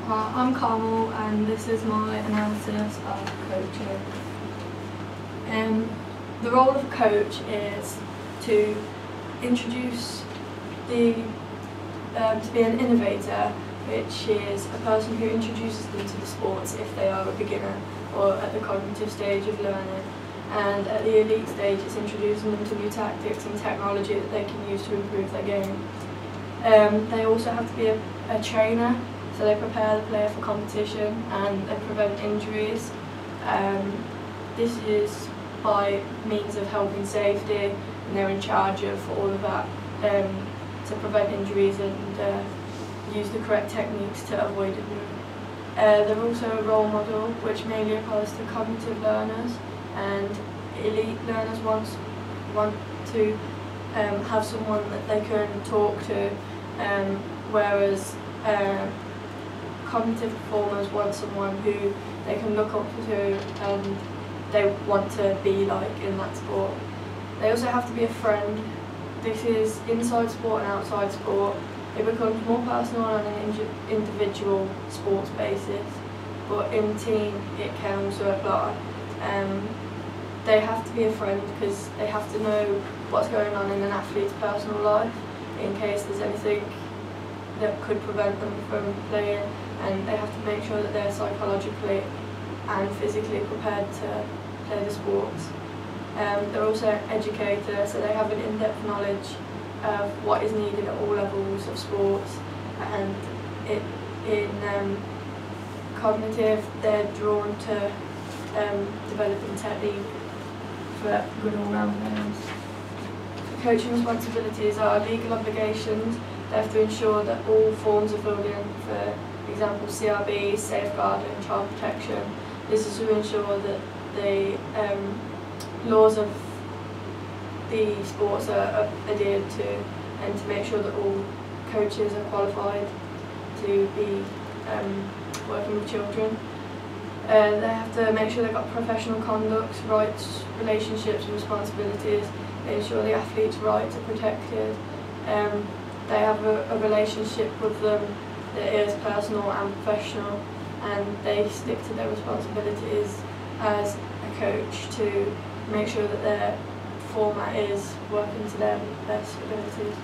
Hi, I'm Carmel and this is my analysis of coaching. The role of a coach is to introduce to be an innovator, which is a person who introduces them to the sports if they are a beginner or at the cognitive stage of learning. And at the elite stage, it's introducing them to new tactics and technology that they can use to improve their game. They also have to be a trainer, so they prepare the player for competition and they prevent injuries. This is by means of health and safety, and they're in charge of all of that to prevent injuries and use the correct techniques to avoid them. They're also a role model, which mainly applies to cognitive learners, and elite learners want to have someone that they can talk to, whereas cognitive performers want someone who they can look up to and they want to be like in that sport. They also have to be a friend. This is inside sport and outside sport. It becomes more personal on an individual sports basis, but in team it can also apply. They have to be a friend because they have to know what's going on in an athlete's personal life in case there's anything that could prevent them from playing, and they have to make sure that they're psychologically and physically prepared to play the sports. They're also educators, so they have an in-depth knowledge of what is needed at all levels of sports, and in cognitive they're drawn to developing technique for good all-round players. Coaching responsibilities are legal obligations. They have to ensure that all forms are filled in, for example CRB, safeguarding, child protection. This is to ensure that the laws of the sports are adhered to, and to make sure that all coaches are qualified to be working with children. They have to make sure they've got professional conduct, rights, relationships and responsibilities. They ensure the athlete's rights are protected. They have a relationship with them that is personal and professional, and they stick to their responsibilities as a coach to make sure that their format is working to their best abilities.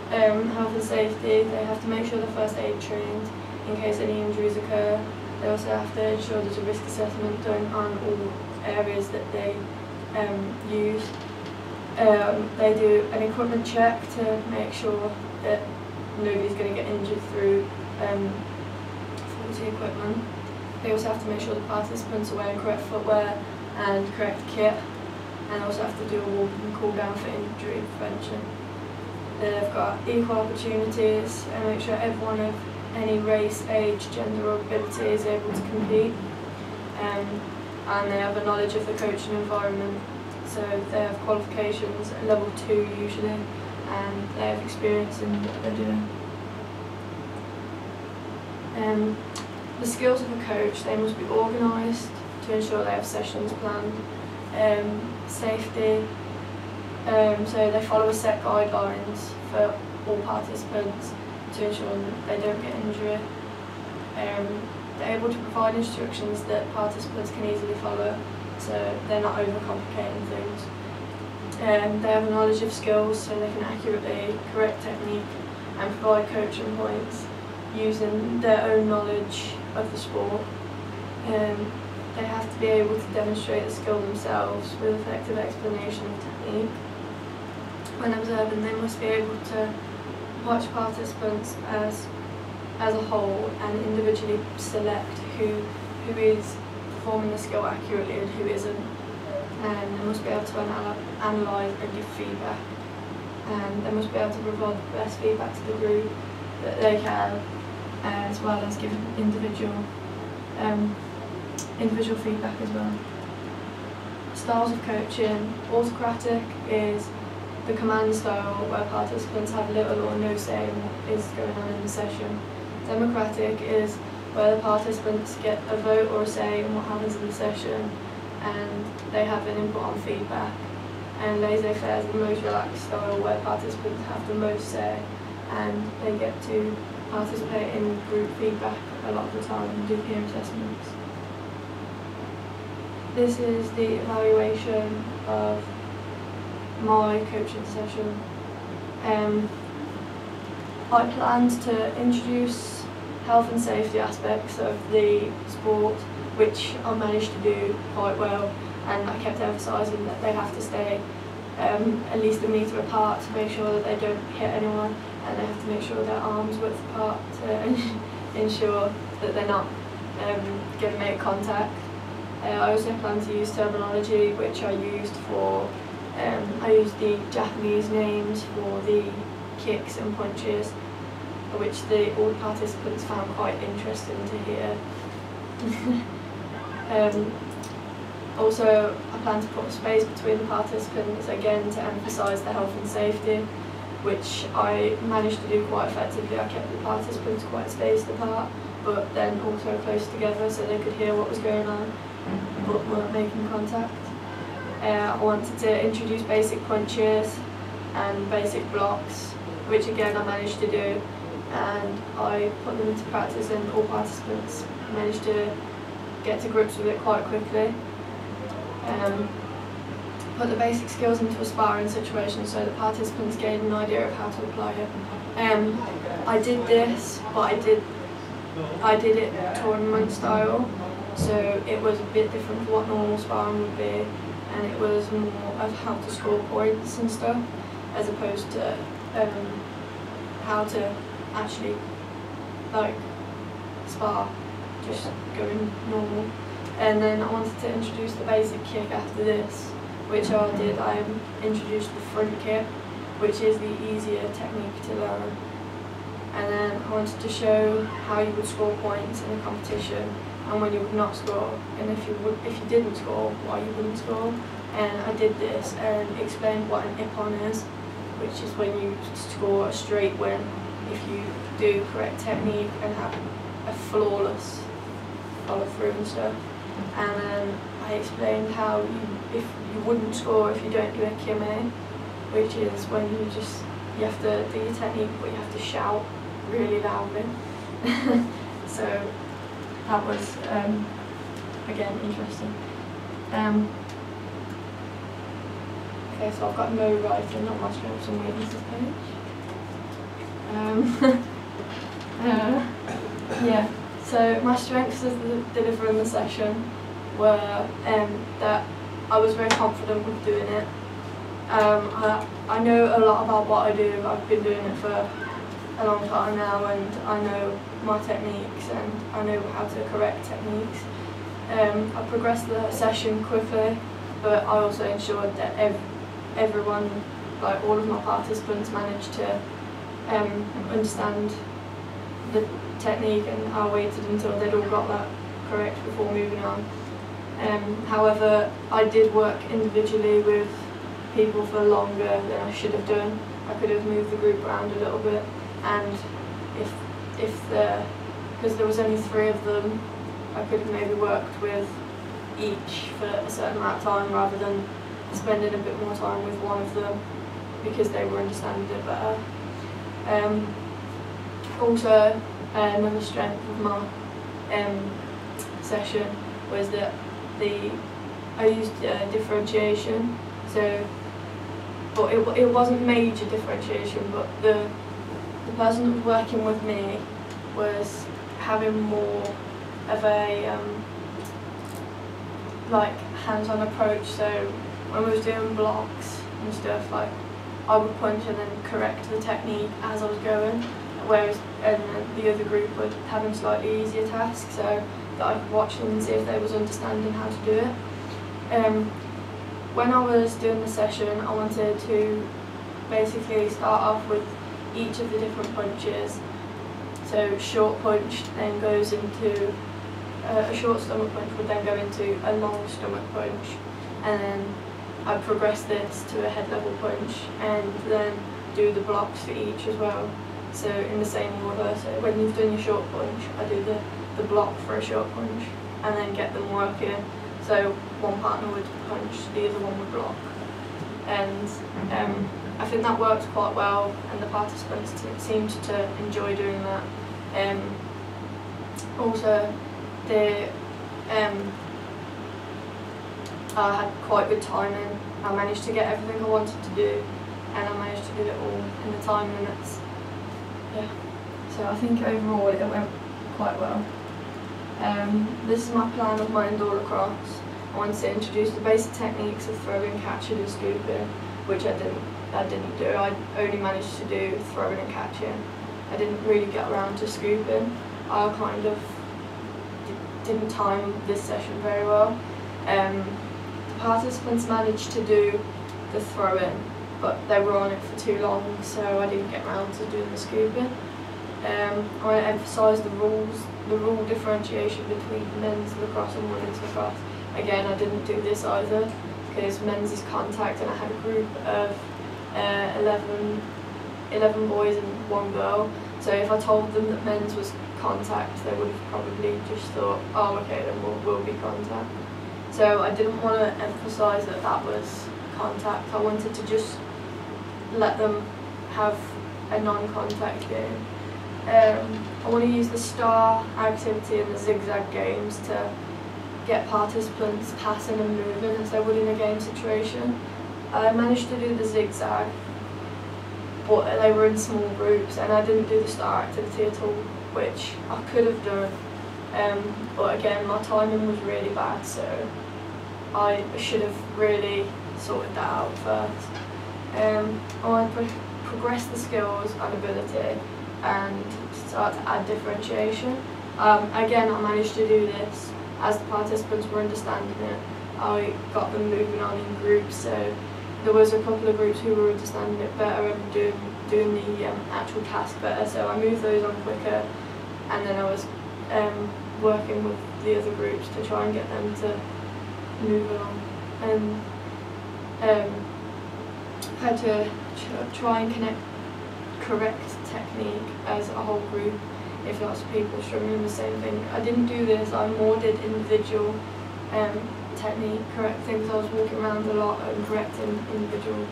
Health and safety, they have to make sure they're first aid trained in case any injuries occur. They also have to ensure there's a risk assessment done on all areas that they use. They do an equipment check to make sure that nobody's going to get injured through faulty equipment. They also have to make sure the participants are wearing correct footwear and correct kit, and also have to do a walk and cool down for injury prevention. They've got equal opportunities and make sure everyone of any race, age, gender or ability is able to compete. And they have a knowledge of the coaching environment, so they have qualifications at level 2 usually, and they have experience in what they're doing. The skills of a coach, they must be organised to ensure they have sessions planned. Safety, so they follow a set guidelines for all participants to ensure that they don't get injured. They're able to provide instructions that participants can easily follow, so they're not overcomplicating things. They have a knowledge of skills, so they can accurately correct technique and provide coaching points using their own knowledge of the sport. They have to be able to demonstrate the skill themselves with effective explanation of technique. When observing, they must be able to watch participants as a whole and individually select who is performing the skill accurately and who isn't. And they must be able to analyse and give feedback. And they must be able to provide the best feedback to the group that they can, as well as give individual feedback as well. Styles of coaching. Autocratic is the command style where participants have little or no say in what is going on in the session. Democratic is where the participants get a vote or a say in what happens in the session, and they have an input on feedback. And laissez-faire is the most relaxed style where participants have the most say and they get to participate in group feedback a lot of the time and do peer assessments. This is the evaluation of my coaching session. I planned to introduce health and safety aspects of the sport, which I managed to do quite well, and I kept emphasising that they have to stay at least a metre apart to make sure that they don't hit anyone, and they have to make sure their arms width apart to ensure that they're not going to make contact. I also plan to use terminology which I used for, I used the Japanese names for the kicks and punches, which all the participants found quite interesting to hear. Also, I plan to put a space between the participants, again to emphasise the health and safety, which I managed to do quite effectively. I kept the participants quite spaced apart, but then also close together so they could hear what was going on, but weren't making contact. I wanted to introduce basic punches and basic blocks, which again I managed to do, and I put them into practice, and all participants managed to get to grips with it quite quickly. Put the basic skills into a sparring situation so the participants gained an idea of how to apply it. I did this, but I did it tournament style, so it was a bit different to what normal sparring would be, and it was more of how to score points and stuff, as opposed to how to actually like spar, just going normal. And then I wanted to introduce the basic kick after this, which I did. I introduced the front kick, which is the easier technique to learn. And then I wanted to show how you would score points in a competition and when you would not score, and if you didn't score, why you wouldn't score. And I did this and explained what an ippon is, which is when you score a straight win if you do correct technique and have a flawless follow through and stuff. And then I explained how if you wouldn't score if you don't do a kime, which is when you have to do your technique but you have to shout really loudly. So that was again interesting. Okay, so I've got no writing on my strengths and weaknesses page. Yeah. So my strengths as delivering the session were that I was very confident with doing it. I know a lot about what I do. I've been doing it for a long time now, and I know my techniques and I know how to correct techniques. I progressed the session quickly, but I also ensured that everyone, like all of my participants, managed to understand the technique, and I waited until they'd all got that correct before moving on. However, I did work individually with people for longer than I should have done. I could have moved the group around a little bit, and because there was only 3 of them, I could have maybe worked with each for a certain amount of time rather than spending a bit more time with one of them because they were understanding it better. Also, another strength of my session was that I used differentiation. So, but it wasn't major differentiation, but the person that was working with me was having more of a like hands-on approach. So when we was doing blocks and stuff, like I would punch and then correct the technique as I was going, whereas the other group were having slightly easier tasks, so that I could watch them and see if they was understanding how to do it. When I was doing the session, I wanted to basically start off with each of the different punches. So short punch then goes into a short stomach punch would then go into a long stomach punch, and then I progress this to a head level punch and then do the blocks for each as well. So in the same order. So when you've done your short punch, I do the block for a short punch and then get them working. So one partner would punch, the other one would block. And I think that worked quite well, and the participants seemed to enjoy doing that. Also, I had quite good timing. I managed to get everything I wanted to do, and I managed to do it all in the time limits. Yeah. So I think overall it went quite well. This is my plan of my indoor lacrosse. I wanted to introduce the basic techniques of throwing, catching and scooping, which I didn't do. I only managed to do throwing and catching. I didn't really get around to scooping. I kind of didn't time this session very well. The participants managed to do the throwing, but they were on it for too long, so I didn't get around to doing the scooping. I want to emphasise the rule differentiation between men's lacrosse and women's lacrosse. Again, I didn't do this either, because men's is contact, and I had a group of 11 boys and 1 girl. So if I told them that men's was contact, they would have probably just thought, oh okay, then we'll be contact. So I didn't want to emphasise that that was contact. I wanted to just let them have a non-contact game. I want to use the star activity and the zigzag games to get participants passing and moving as they would in a game situation. I managed to do the zigzag, but they were in small groups, and I didn't do the star activity at all, which I could have done. But again, my timing was really bad, so I should have really sorted that out first. I want to progress the skills and ability and start to add differentiation. Again, I managed to do this as the participants were understanding it. I got them moving on in groups, so there was a couple of groups who were understanding it better and doing the actual task better, so I moved those on quicker, and then I was working with the other groups to try and get them to move along. And had to try and correct technique as a whole group if lots of people struggling with the same thing. I didn't do this, I more did individual technique, correct things. I was walking around a lot and correcting individual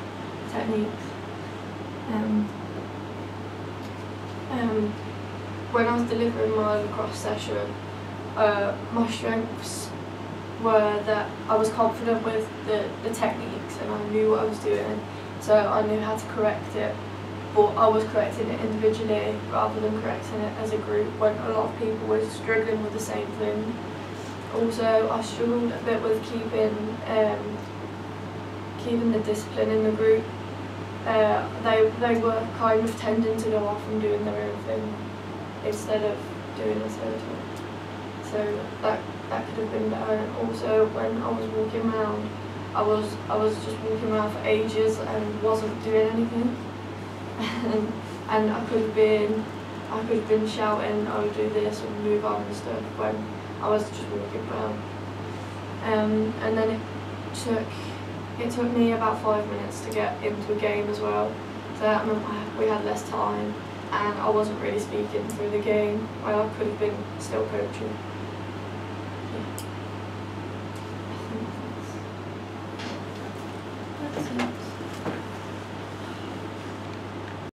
techniques. When I was delivering my lacrosse session, my strengths were that I was confident with the techniques and I knew what I was doing, so I knew how to correct it, but I was correcting it individually rather than correcting it as a group when a lot of people were struggling with the same thing. Also, I struggled a bit with keeping the discipline in the group. They were kind of tending to go off and doing their own thing instead of doing a total. So that could have been better. And also, when I was walking around, I was just walking around for ages and wasn't doing anything. and I could have been shouting, I would do this and move on and stuff when I was just walking around. And then it took me about 5 minutes to get into a game as well. So that meant we had less time, and I wasn't really speaking through the game. Well, I could have been still coaching. Yeah. I think that's it.